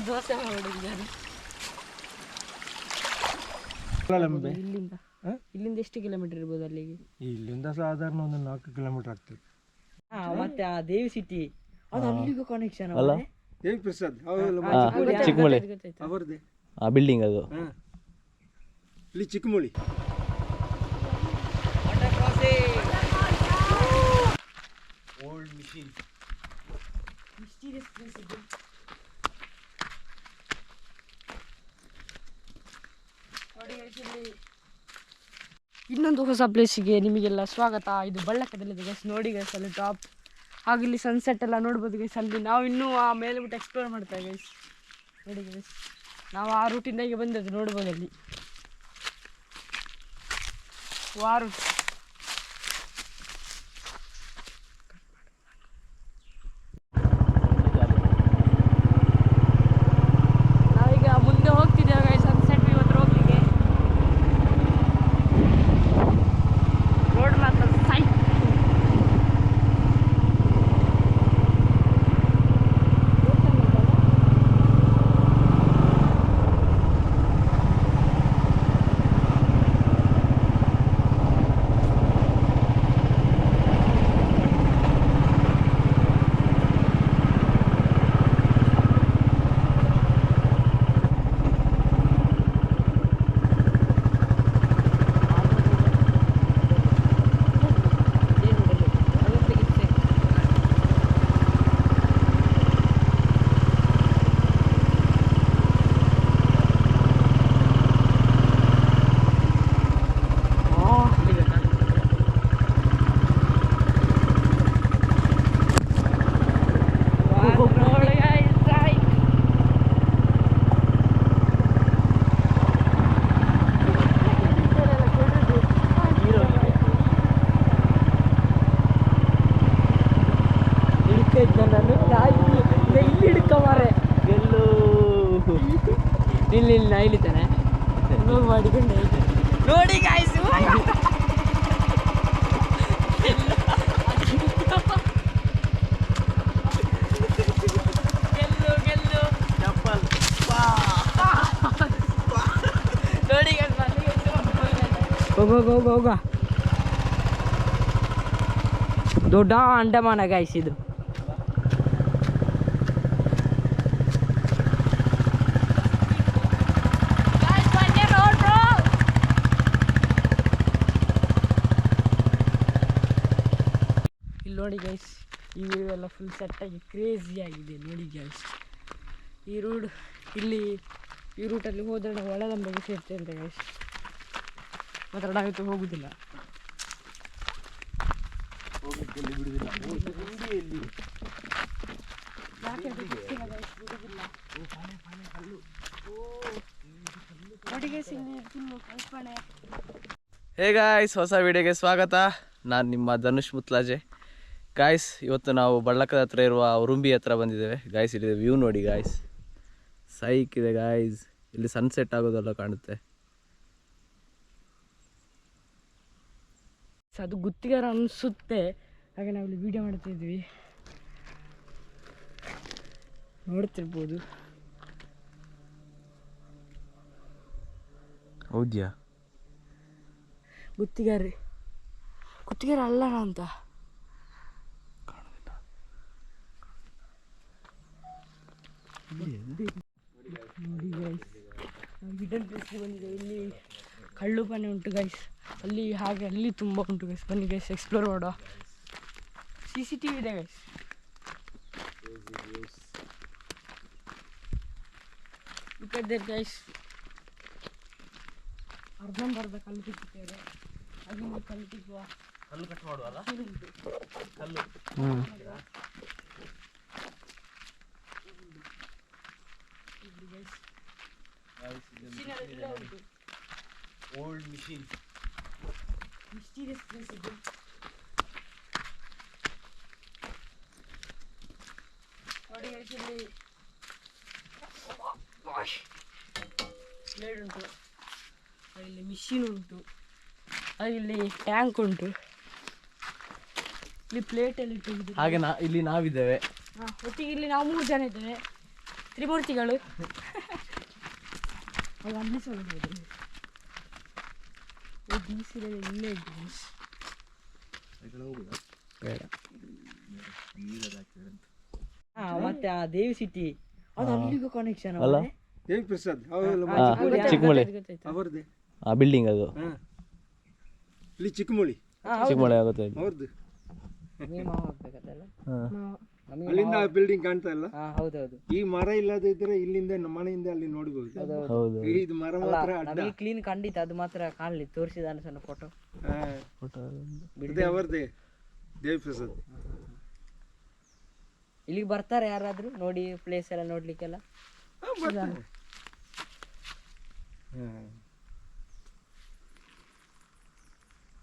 ದೋಸೆ ಮಾಡಿದ್ದಾರೆ ಇಲ್ಲಿಂದ ಎಷ್ಟು ಕಿಲೋಮೀಟರ್ ಇರ್ಬೋದು ಅಲ್ಲಿಗೆ? ಇಲ್ಲಿಂದ ಸಾಧಾರಣ ಒಂದು 4 ಕಿಲೋಮೀಟರ್ ಆಗ್ತದೆ. ಮತ್ತೆ ಆ ದೇವಿ ಸಿಟಿ ಅದು ಅಲ್ಲಿಗೂ ಕನೆಕ್ಷನ್ ಅಲ್ಲ ದೇವಿ ಪ್ರಸಾದ್ ಚಿಕ್ಕಮಳಿ ಅವರದೇ ಆ ಬಿಲ್ಡಿಂಗ್ ಅದು ಇಲ್ಲಿ ಚಿಕ್ಕಮಳಿ. ಓಲ್ಡ್ ಮಿಷಿನ್ ಇನ್ನೊಂದು ಹೊಸ ಪ್ಲೇಸಿಗೆ ನಿಮಗೆಲ್ಲ ಸ್ವಾಗತ. ಇದು ಬಳ್ಳಕದಲ್ಲಿದೆ ಗೈಸ್, ನೋಡಿ ಗೈಸ್ ಅಲ್ಲಿ ಟಾಪ್. ಹಾಗೆ ಇಲ್ಲಿ ಸನ್ಸೆಟ್ ಎಲ್ಲ ನೋಡ್ಬೋದು ಗೈಸ್. ಅಲ್ಲಿ ನಾವು ಇನ್ನೂ ಆ ಮೇಲೆ ಬಿಟ್ಟು ಎಕ್ಸ್ಪ್ಲೋರ್ ಮಾಡ್ತೇವೆ ಗೈಸ್. ನೋಡಿ ಗೈಸ್, ನಾವು ಆ ರೂಟಿಂದಾಗೆ ಬಂದದ್ದು, ನೋಡ್ಬೋದು ಅಲ್ಲಿ ವಾರು. ನಾವೀಗ ಮುಂದೆ ಹೋಗ್ತಿದ್ದೇವೆ ಗೈಸ್ ಸನ್ಸೆಟ್ ವ್ಯೂ ಹತ್ರ ಹೋಗ್ಲಿಕ್ಕೆ. ರೋಡ್ ಮಾತ್ರ ಸೈಟ್. ಇಲ್ಲಿ ಹಿಡ್ಕೊಂಬಾರೆ ಇಲ್ಲಿ ನಾ ಇಳಿತಾನೆ ಹೋಗಿ ಮಾಡಿಕೊಂಡು ನೋಡಿ ಗಾಯ್ಸ್. ಗೆಲ್ಲು ಗೆಲ್ಲು ಚಪ್ಪಲ್ ನೋಡಿ ಹೋಗ ಹೋಗ ಹೋಗ. ದೊಡ್ಡ ಅಂಡಮಾನ ಗಾಯ್ಸ್ ಇದು. ನೋಡಿ ಗೈಸ್, ಈ ವ್ಯೂ ಎಲ್ಲ ಫುಲ್ ಸೆಟ್ಟಾಗಿ ಕ್ರೇಜಿ ಆಗಿದೆ ನೋಡಿ ಗೈಸ್. ಈ ರೋಡ್ ಇಲ್ಲಿ ಈ ರೂಟಲ್ಲಿ ಹೋದರೆ ನಾವು ಒಳದಂಬೆಗೆ ಸೇರ್ತೇವೆ ಅಂತ ಗೈಸ್. ಮಾತ್ರ ನಾವಿತ್ತು ಹೋಗುದಿಲ್ಲ. ನೋಡಿ ಗೈಸ್, ಇಲ್ಲಿ ಫುಲ್ಲು ಕಲ್ಪನೆ. ಹೇ ಗಾಯ್ಸ್, ಹೊಸ ವಿಡಿಯೋಗೆ ಸ್ವಾಗತ. ನಾನು ನಿಮ್ಮ ಧನುಷ್ ಮುತ್ಲಾಜೆ ಗಾಯ್ಸ್. ಇವತ್ತು ನಾವು ಬಳ್ಳಕದ ಹತ್ರ ಇರುವ ಉರುಂಬಿ ಹತ್ರ ಬಂದಿದ್ದೇವೆ ಗಾಯ್ಸ್. ಇಲ್ಲಿ ವ್ಯೂ ನೋಡಿ ಗಾಯ್ಸ್, ಸೈಕ್ ಇದೆ ಗಾಯ್ಸ್. ಇಲ್ಲಿ ಸನ್ಸೆಟ್ ಆಗೋದೆಲ್ಲ ಕಾಣುತ್ತೆ. ಅದು ಗುತ್ತಿಗೆರ ಅನಿಸುತ್ತೆ, ಹಾಗೆ ನಾವಿಲ್ಲಿ ವಿಡಿಯೋ ಮಾಡ್ತಿದ್ವಿ, ನೋಡ್ತಿರ್ಬೋದು. ಹೌದ್ಯಾ? ಗುತ್ತಿಗೆರ ಅಲ್ಲ ಅಂತ ನೋಡಿ ಗೈಸ್. ನಾವು ಹಿಡನ್ ಪ್ಲೇಸ್ಗೆ ಬಂದಿದ್ದೇವೆ. ಇಲ್ಲಿ ಕಳ್ಳು ಪಾನೆ ಉಂಟು ಗೈಸ್, ಅಲ್ಲಿ ಹಾಗೆ ಅಲ್ಲಿ ತುಂಬ ಉಂಟು ಗೈಸ್. ಬನ್ನಿ ಗೈಸ್, ಎಕ್ಸ್ಪ್ಲೋರ್ ಮಾಡುವ. CCTV ಇದೆ ಗೈಸ್. ಇಕ್ಕಡೆ ಗೈಸ್ ಅರ್ಧಂಬರ್ಧ ಕಲ್ಲು ಕಿತ್ತೇವೆ. ಅದನ್ನು ಕಲ್ಲು ಕಿತ್ತುವ ಕಲ್ಲು ಕಟ್ ಮಾಡುವಲ್ಲ ಕಲ್ಲು. ಓಲ್ಡ್ ಮಿಷಿನ್ ಮಿಸ್ಟೀರಿಯಸ್ ಪ್ಲೇಸ್ ಇದು. ನೋಡಿ ಗೈಸ್, ಇಲ್ಲಿ ಬ್ಲೇಡ್ ಉಂಟು, ಇಲ್ಲಿ ಮಿಷಿನ್ ಉಂಟು, ಇಲ್ಲಿ ಟ್ಯಾಂಕ್ ಉಂಟು, ಇಲ್ಲಿ ಪ್ಲೇಟ್ ಎಲ್ಲ ಇಟ್ಟಿದ್ದೀವಿ. ಹಾಗೆ ಇಲ್ಲಿ ನಾವಿದ್ದೇವೆ. ಒಟ್ಟಿಗೆ ಇಲ್ಲಿ ನಾವು 3 ಜನ ಇದ್ದೇವೆ. ತ್ರಿಮೂರ್ತಿಗಳು ಅದು ಅಲ್ಲಿ ಸಹ ಇಲ್ಲೇ ಇದ್ದು ಬೇಡ. ಮತ್ತೆ ಆ ದೇವಿ ಸಿಟಿ ಅದು ಅಲ್ಲಿಗೂ ಕನೆಕ್ಷನ್ ಅಲ್ಲ ದೇವಿ ಪ್ರಸಾದ್ ಅವೆಲ್ಲ ಚಿಕ್ಕಮಳೆ ಅವ್ರದ್ದೇ. ಆ ಬಿಲ್ಡಿಂಗ್ ಅದು ಹಾಂ ಇಲ್ಲಿ ಚಿಕ್ಕಮಳಿ ಚಿಕ್ಕಮಳೆ ಆಗುತ್ತೆ ಇಲ್ಲಿ. ಅವ್ರದ್ದು. ಹೋಗ್ಬೇಕಲ್ಲ. ಹಾಂ ಅಲ್ಲಿಂದ ಆ ಬಿಲ್ಡಿಂಗ್ ಕಾಣ್ತಾ ಇಲ್ಲ. ಹೌದೌದು. ಈ ಮರ ಇಲ್ಲದಿದ್ರೆ ಇಲ್ಲಿಂದ ನಮ್ಮ ಮನೆಯಿಂದ ಅಲ್ಲಿ ನೋಡ್ಬೋದು. ಹೌದು ಇದು ಮರ ಮಾತ್ರ ಅಡ್ಡ. ನಮಗೆ ಕ್ಲೀನ್ ಖಂಡಿತ ಅದು ಮಾತ್ರ ಕಾಣಲಿ ತೋರಿಸಿದಾನೆ ಸಣ್ಣ ಫೋಟೋ. ಅದೇ ಅವರದೇ ದೇವಿ ಪ್ರಸಾದ್. ಇಲ್ಲಿಗೆ ಬರ್ತಾರೆ ಯಾರಾದ್ರೂ ನೋಡಿ ಪ್ಲೇಸ್ ಎಲ್ಲ ನೋಡ್ಲಿಕ್ಕೆಲ್ಲ?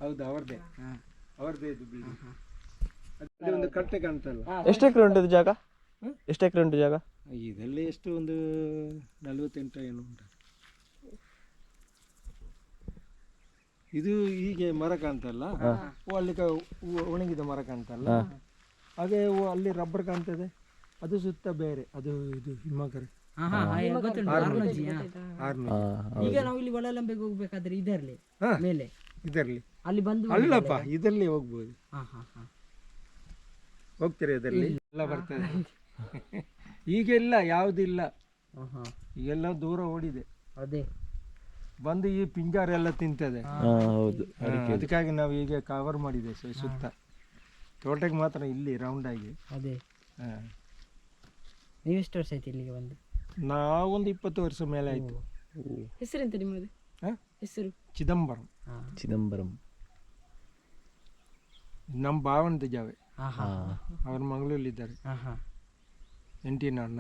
ಹೌದು ಅವ್ರದ್ದೇ ಅವ್ರದ್ದೇ ಇದು ಬಿಲ್ಡಿಂಗ್. ಅಲ್ಲಿ ಒಂದು ಕಟ್ಟೆ ಕಾಣ್ತಲ್ಲ. ಎಷ್ಟು ಎಕರೆ ಉಂಟು ಇದು ಜಾಗ? ಎಷ್ಟು ಎಕರೆ ಉಂಟು ಜಾಗ? ಇದರಲ್ಲಿ ಎಷ್ಟು ಒಂದು 48 ಏನು ಉಂಟು. ಇದು ಹೀಗೆ ಮರ ಕಾಣ್ತಲ್ಲ, ಅಲ್ಲಿ ಒಣಗಿದ ಮರ ಕಾಣ್ತಲ್ಲ, ಹಾಗೆ ಅಲ್ಲಿ ರಬ್ಬರ್ ಕಾಣ್ತದೆ, ಅದು ಸುತ್ತ ಬೇರೆ ಅದು ಇದು ಹಿಮಕರೆ. ಈಗ ನಾವು ಇಲ್ಲಿ ಒಳಲಂಬೆಗೆ ಹೋಗ್ಬೇಕಾದ್ರೆ ಇದರಲ್ಲಿ ಮೇಲೆ ಇದರಲ್ಲಿ ಅಲ್ಲಿ ಬಂದು ಅಲ್ಲಪ್ಪ ಇದರಲ್ಲಿ ಹೋಗ್ಬೋದು. ಹೋಗ್ತೀರಿ ಇದರಲ್ಲಿ ಎಲ್ಲ ಬರ್ತದೆ. ಈಗೆಲ್ಲ ಯಾವುದಿಲ್ಲ, ಈಗೆಲ್ಲ ದೂರ ಓಡಿದೆ. ಅದೇ ಬಂದು ಈ ಪಿಂಜಾರ ಎಲ್ಲ ತಿಂತದೆ. ಹೌದು ಅದಕ್ಕಾಗಿ ನಾವು ಈಗ ಕವರ್ ಮಾಡಿದೆ ಸುತ್ತ. ತೋಟಕ್ಕೆ ಮಾತ್ರ ಇಲ್ಲಿ ರೌಂಡ್ ಆಗಿ. ಅದೇ ನೀವೆಷ್ಟು ವರ್ಷ ಆಯ್ತು ಇಲ್ಲಿಗೆ ಬಂದು? ನಾವೊಂದು 20 ವರ್ಷ ಮೇಲೆ ಆಯ್ತು. ಹೆಸರೆಂತ ನಿಮ್ಮದು? ಹೆಸರು ಚಿದಂಬರಂ. ಚಿದಂಬರಂ ನಮ್ಮ ಭಾವನದ ಜಾವೆ. ಅವ್ರ ಮಂಗಳೂರಲ್ಲಿದ್ದಾರೆ, ಎಂಟಿನ ಅಣ್ಣ.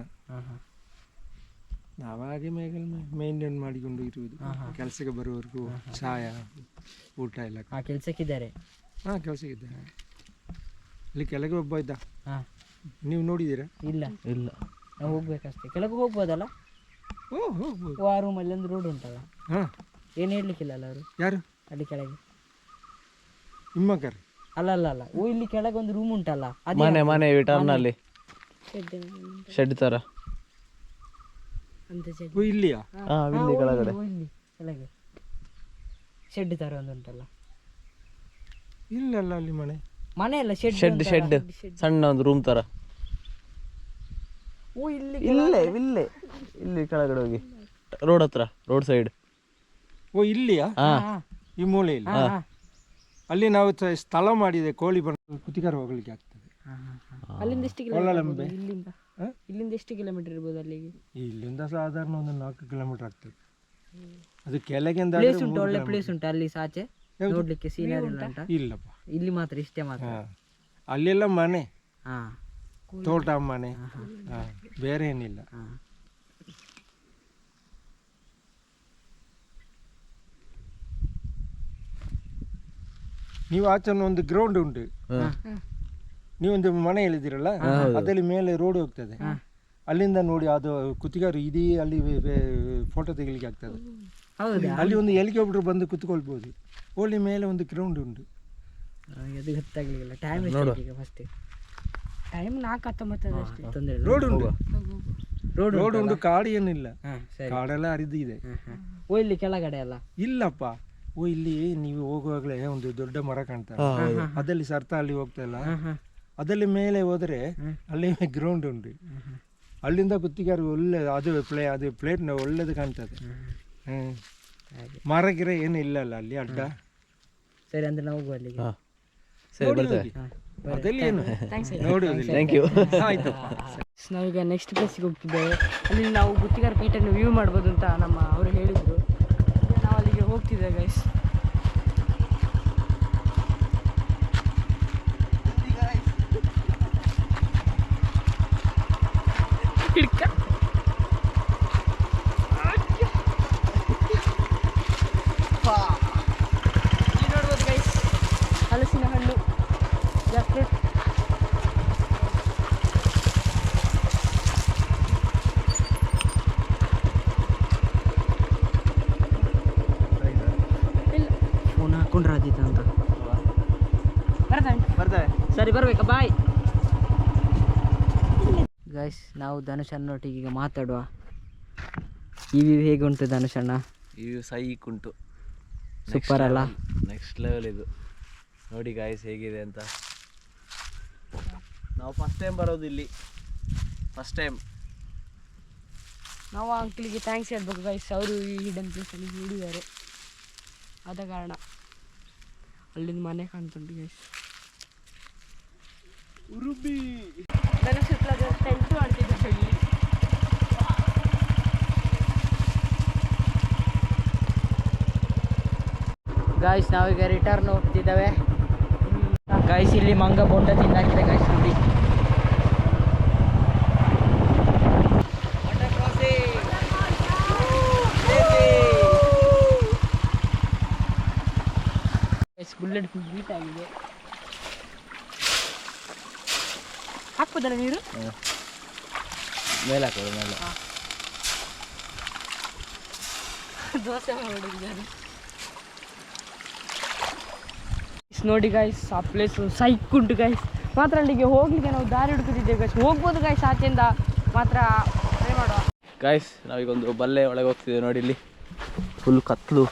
ನಾವಾಗೆ ಮೇಂಟೈನ್ ಮಾಡಿಕೊಂಡು ಇರುವುದು. ಕೆಲಸಕ್ಕೆ ಬರುವವರೆಗೂ ಚಾಯ ಊಟ ಎಲ್ಲ. ಕೆಲ್ಸಕ್ಕಿದ್ದಾರೆ? ಹಾಂ ಕೆಲಸಕ್ಕಿದ್ದಾರೆ. ಇಲ್ಲಿ ಕೆಳಗೆ ಒಬ್ಬ ಇದ್ದ, ನೀವು ನೋಡಿದ್ದೀರಾ? ಇಲ್ಲ ಇಲ್ಲ, ನಾವು ಹೋಗ್ಬೇಕಷ್ಟೇ. ಕೆಳಗೆ ಹೋಗ್ಬೋದಲ್ಲ? ಹೋಗ್ಬೋದು. ಆ ರೂಮಲ್ಲಿ ಒಂದು ರೋಡ್ ಉಂಟಲ್ಲ, ಹಾಂ ಏನು ಹೇಳಲಿಕ್ಕಿಲ್ಲ ಅಲ್ಲ ಅವರು? ಯಾರು? ಅಲ್ಲಿ ಕೆಳಗೆ ನಿಮ್ಮಕ್ಕರ್? ಅಲ್ಲ ಅಲ್ಲ ಅಲ್ಲ, ಓ ಇಲ್ಲಿ ಕೆಳಗೆ ಒಂದು ರೂಮ್ ಉಂಟಲ್ಲ, ಮನೆ ಮನೆ ಟರ್ನ್ ಅಲ್ಲಿ ಶೆಡ್ ತರ. ಅಂತ ಶೆಡ್ ಇಲ್ಲಿಯಾ? ಇಲ್ಲಿ ಕೆಳಗಡೆ ಇಲ್ಲಿ ಕೆಳಗೆ ಶೆಡ್ ತರ ಒಂದು ಉಂಟಲ್ಲ. ಇಲ್ಲಲ್ಲ ಅಲ್ಲಿ ಮನೆ ಮನೆ ಅಲ್ಲ, ಶೆಡ್ ಶೆಡ್ ಶೆಡ್ ಸಣ್ಣ ಒಂದು ರೂಮ್ ತರ. ಓ ಇಲ್ಲಿ ಇಲ್ಲೇ ಇಲ್ಲೇ ಇಲ್ಲಿ ಕೆಳಗಡೆ ಹೋಗಿ ರೋಡ್ ಹತ್ರ, ರೋಡ್ ಸೈಡ್. ಓ ಇಲ್ಲಿಯಾ? ಈ ಮೂಲೆಯಲ್ಲಿ ಅಲ್ಲಿ ನಾವು ಸ್ಥಳ ಮಾಡಿದೆ. ಕೋಳಿ ಬಂದು ಕುತಿಕಾರ ಹೋಗ್ಲಿಕ್ಕೆ ಆಗ್ತದೆ. ಅಲ್ಲಿಂದ ಎಷ್ಟು ಕಿಲೋಮೀಟರ್? ಇಲ್ಲಿಂದ ಎಷ್ಟು ಕಿಲೋಮೀಟರ್ ಇರ್ಬೋದು ಅಲ್ಲಿಗೆ? ಇಲ್ಲಿಂದ ಸಾಧಾರಣ ಒಂದು 4 ಕಿಲೋಮೀಟರ್ ಆಗ್ತದೆ. ಅದು ಕೆಳಗಿಂದ ಪ್ಲೇಸ್ ಉಂಟು, ಒಳ್ಳೆ ಪ್ಲೇಸ್ ಉಂಟು ಅಲ್ಲಿ ಸಾಚೆ ನೋಡ್ಲಿಕ್ಕೆ. ಸೀನರಿ ಉಂಟಾ? ಇಲ್ಲಪ್ಪ, ಇಲ್ಲಿ ಮಾತ್ರ ಇಷ್ಟೇ ಮಾತ್ರ. ಅಲ್ಲೆಲ್ಲ ಮನೆ, ಹಾ ತೋಟ ಮನೆ, ಬೇರೆ ಏನಿಲ್ಲ. ನೀವು ಆಚೆ ಒಂದು ಗ್ರೌಂಡ್ ಉಂಟು, ನೀವೊಂದು ಮನೆ ಹೇಳಿದಿರಲ್ಲ, ಅದಲ್ಲಿ ಮೇಲೆ ರೋಡ್ ಹೋಗ್ತದೆ. ಅಲ್ಲಿಂದ ನೋಡಿ ಅದು ಕುತ್ತಿಗಾರು ಇದೀ ಅಲ್ಲಿ ಫೋಟೋ ತೆಗಿಲಿಕ್ಕೆ ಆಗ್ತದೆ. ಅಲ್ಲಿ ಒಂದು ಹೆಲಿಕಾಪ್ಟರ್ ಬಂದು ಕುತ್ಕೊಳ್ಬೋದು. ಒಳ್ಳೆ ಮೇಲೆ ಒಂದು ಗ್ರೌಂಡ್ ಉಂಟು. ಅದು ಗೊತ್ತಾಗ್ಲಿಲ್ಲ. ಟೈಮ್ ಈಗ ಫಸ್ಟ್ ಟೈಮ್ 4:19 ಅಷ್ಟೇ. ತೊಂದರೆ ರೋಡ್ ಉಂಟು, ರೋಡ್ ಉಂಟು. ಕಾಡು ಏನಿಲ್ಲ, ಸರಿ. ಕಾಡೆಲ್ಲ ಹರಿದಿದೆ. ಓ ಇಲ್ಲಿ ಕೆಳಗಡೆ ಅಲ್ಲ? ಇಲ್ಲಪ್ಪ, ಓ ಇಲ್ಲಿ ನೀವು ಹೋಗುವಾಗಲೇ ಒಂದು ದೊಡ್ಡ ಮರ ಕಾಣ್ತದೆ, ಅದಲ್ಲಿ ಸರ್ತ ಅಲ್ಲಿ ಹೋಗ್ತಾ ಇಲ್ಲ, ಅದಲ್ಲಿ ಮೇಲೆ ಹೋದ್ರೆ ಅಲ್ಲಿ ಗ್ರೌಂಡ್ ಉಂಟು. ಅಲ್ಲಿಂದ ಕುತ್ತಿಗಾರು ಒಳ್ಳೆ ಅದು ಪ್ಲೇಟ್ ಒಳ್ಳೇದು ಕಾಣ್ತದೆ. ಮರ ಗಿರ ಏನು ಇಲ್ಲಲ್ಲ ಅಲ್ಲಿ ಅಡ್ಡ. ಸರಿ, ಅಂದ್ರೆ ನಾವು ಹೋಗುವ ಅಲ್ಲಿಗೆ. ಸರಿ ಬರ್ತೇವೆ. ಅದಲ್ಲಿ ಏನು ನೋಡುವುದಿಲ್ಲ. Thank you. ಆಯ್ತು. ನಾವೀಗ ನೆಕ್ಸ್ಟ್ ಪ್ಲೇಸಿಗೆ ಹೋಗ್ತಿದ್ದೇವೆ. ಅಲ್ಲಿ ನಾವು ಗುತ್ತಿಗಾರ ಪೇಟೆಯನ್ನು ವ್ಯೂ ಮಾಡ್ಬೋದು ಅಂತ ಅವರು ಹೇಳಿದರು. ನಾವು ಅಲ್ಲಿಗೆ ಹೋಗ್ತಿದ್ದೇವೆ ಗೈಸ್. ನೋಡ್ಬೋದು ಗೈಸ್, ಹಲಸಿನ ಹಣ್ಣು, ಜಾಕ್ಫ್ರೂಟ್. ಫೋನ್ ಹಾಕೊಂಡ್ರೆ ಆದಿತ್ತು ಅಂತ ಬರ್ತೇವೆ. ಬರ್ತೇವೆ. ಸರಿ, ಬರ್ಬೇಕಾ? ಬಾಯ್ ಗಾಯ್ಸ್ ನಾವು ಧನುಷನ್ನೊಟ್ಟಿಗೆ ಈಗ ಮಾತಾಡುವ. ಈ ವ್ಯೂ ಹೇಗೆ ಉಂಟು ಧನುಷಣ್ಣ? ಈ ಸೈಕ್ ಉಂಟು, ಸೂಪರ್ ಅಲ್ಲ? ನೆಕ್ಸ್ಟ್ ಲೆವೆಲ್ ಇದು. ನೋಡಿ ಗಾಯ್ಸ್ ಹೇಗಿದೆ ಅಂತ. ನಾವು ಫಸ್ಟ್ ಟೈಮ್ ಬರೋದು ಇಲ್ಲಿ, ಫಸ್ಟ್ ಟೈಮ್. ನಾವು ಅಂಕಲಿಗೆ ಥ್ಯಾಂಕ್ಸ್ ಹೇಳ್ಬೇಕು ಗೈಸ್, ಅವರು ಈ ಹಿಡನ್ ಪ್ಲೇಸಲ್ಲಿ ಹಿಡಿದಾರೆ, ಆದ ಕಾರಣ ಅಲ್ಲಿಂದ ಮನೆ ಕಾಣ್ತುಂಟು ಗೈಸ್. ಉರುಬಿ ಟೆಂಟು ಆಡ್ತಿದ್ದೆ ಇಲ್ಲಿ. ಗಾಯ್ಸ್ ನಾವೀಗ ರಿಟರ್ನ್ ಹೋಗ್ತಿದ್ದೇವೆ. ಗಾಯ್ಸ್ ಇಲ್ಲಿ ಮಂಗ ಬೋಂಡ ತಿಂದಾಕಿದೆ ಗಾಯ್ಸ್ ನೋಡಿ. ಬುಲೆಟ್ ಫುಲ್ ಹೀಟ್ ಆಗಿದೆ. ಹಾಕ್ಬೋದಲ್ಲ ನೀರು? ಮೇಲೆ ಹಾಕೋದು ಮೇಲೆ. ದೋಸೆ ಮಾಡಿದ್ದಾರೆ ನೋಡಿ ಗಾಯ್ಸ್. ಆ ಪ್ಲೇಸ್ ಸೈಕ್ ಉಂಟು ಗಾಯ್ಸ್. ಮಾತ್ರ ಅಲ್ಲಿಗೆ ಹೋಗ್ಲಿಕ್ಕೆ ನಾವು ದಾರಿ ಹುಡುಕುತ್ತಿದ್ದೇವೆ ಗಾಯ್ಸ್. ಹೋಗ್ಬೋದು ಗಾಯ್ಸ್ ಆಚೆಯಿಂದ, ಮಾತ್ರ ಟ್ರೈ ಮಾಡುವ. ಗಾಯ್ಸ್ ನಾವೀಗೊಂದು ಬಲ್ಲೆ ಒಳಗೆ ಹೋಗ್ತಿದ್ದೇವೆ ನೋಡಿ. ಇಲ್ಲಿ ಫುಲ್ ಕತ್ಲು.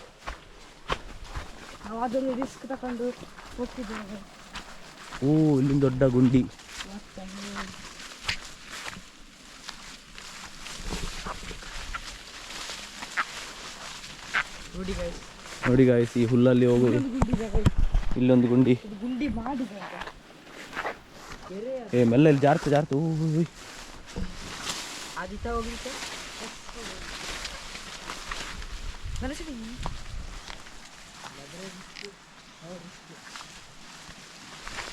ನಾವು ಅದನ್ನು ರಿಸ್ಕ್ ತಗೊಂಡು ಹೋಗ್ತಿದ್ದೇವೆ. ಓ ಇಲ್ಲಿಂದ ದೊಡ್ಡ ಗುಂಡಿ. ನೋಡಿ ಗಾಯ್ಸ್ ಈ ಹುಲ್ಲಲ್ಲಿ ಹೋಗುದು. ಇಲ್ಲೊಂದು ಗುಂಡಿ. ಗುಂಡಿ ಮಾಡಿ ಏ ಮೆಲ್ಲ ಇಲ್ಲಿ ಜಾರ್ತು ಜಾರ್ತು. ಆದಿತ್ಯ ಹೋಗ್ಲಿಕ್ಕೆ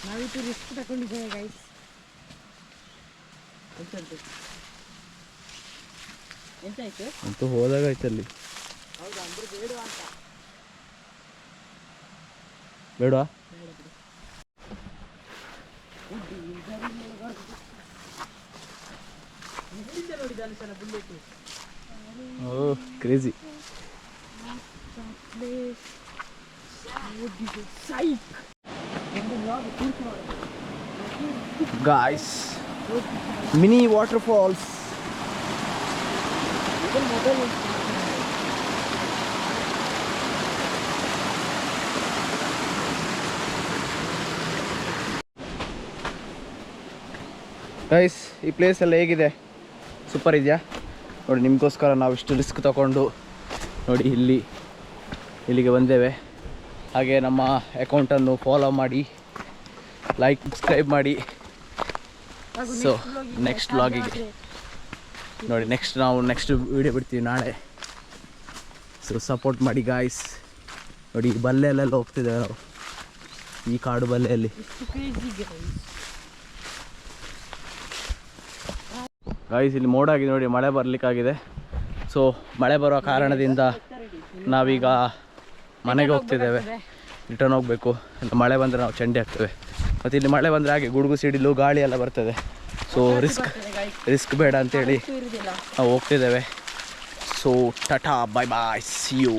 ನಾವಿತ್ತು ರಿಸ್ಕ್ ತಗೊಂಡಿದ್ದೇವೆ ಗೈಸ್. ಎಂತಾಯ್ತು ಅಂತೂ ಹೋದಾಗ ಆಯ್ತಲ್ಲಿ. ಹೌದಾ ಅಂದ್ರೆ ಬೇಡ ಅಂತ. ಬೇಡವಾ? Oh crazy. Guys mini waterfalls. Guys ಈ ಪ್ಲೇಸ್ ಎಲ್ಲ ಹೇಗಿದೆ? ಸೂಪರ್ ಇದೆಯಾ? ನೋಡಿ ನಿಮಗೋಸ್ಕರ ನಾವು ಇಷ್ಟು ರಿಸ್ಕ್ ತಗೊಂಡು ನೋಡಿ ಇಲ್ಲಿಗೆ ಬಂದೇವೆ. ಹಾಗೆ ನಮ್ಮ ಅಕೌಂಟನ್ನು ಫಾಲೋ ಮಾಡಿ, ಲೈಕ್ ಸಬ್ಸ್ಕ್ರೈಬ್ ಮಾಡಿ. ಸೊ ನೆಕ್ಸ್ಟ್ ವ್ಲಾಗಿಗೆ ನೋಡಿ, ನಾವು ನೆಕ್ಸ್ಟ್ ವೀಡಿಯೋ ಬಿಡ್ತೀವಿ ನಾಳೆ. ಸೊ ಸಪೋರ್ಟ್ ಮಾಡಿ ಗಾಯ್ಸ್. ನೋಡಿ ಈ ಬಲ್ಲೆಯಲ್ಲೆಲ್ಲ ಹೋಗ್ತಿದ್ದೇವೆ ನಾವು, ಈ ಕಾಡು ಬಲ್ಲೆಯಲ್ಲಿ. ಗಾಯ್ಸ್ ಇಲ್ಲಿ ಮೋಡ ಆಗಿದೆ ನೋಡಿ, ಮಳೆ ಬರಲಿಕ್ಕಾಗಿದೆ. ಸೊ ಮಳೆ ಬರುವ ಕಾರಣದಿಂದ ನಾವೀಗ ಮನೆಗೆ ಹೋಗ್ತಿದ್ದೇವೆ, ರಿಟರ್ನ್ ಹೋಗಬೇಕು. ಇಲ್ಲ ಮಳೆ ಬಂದರೆ ನಾವು ಚಂಡಿ ಆಗ್ತೇವೆ. ಮತ್ತು ಇಲ್ಲಿ ಮಳೆ ಬಂದರೆ ಹಾಗೆ ಗುಡುಗು ಸಿಡಿಲು ಗಾಳಿ ಎಲ್ಲ ಬರ್ತದೆ. ಸೊ ರಿಸ್ಕ್ ಬೇಡ ಅಂತೇಳಿ ನಾವು ಹೋಗ್ತಿದ್ದೇವೆ. So tata, bye bye, see you.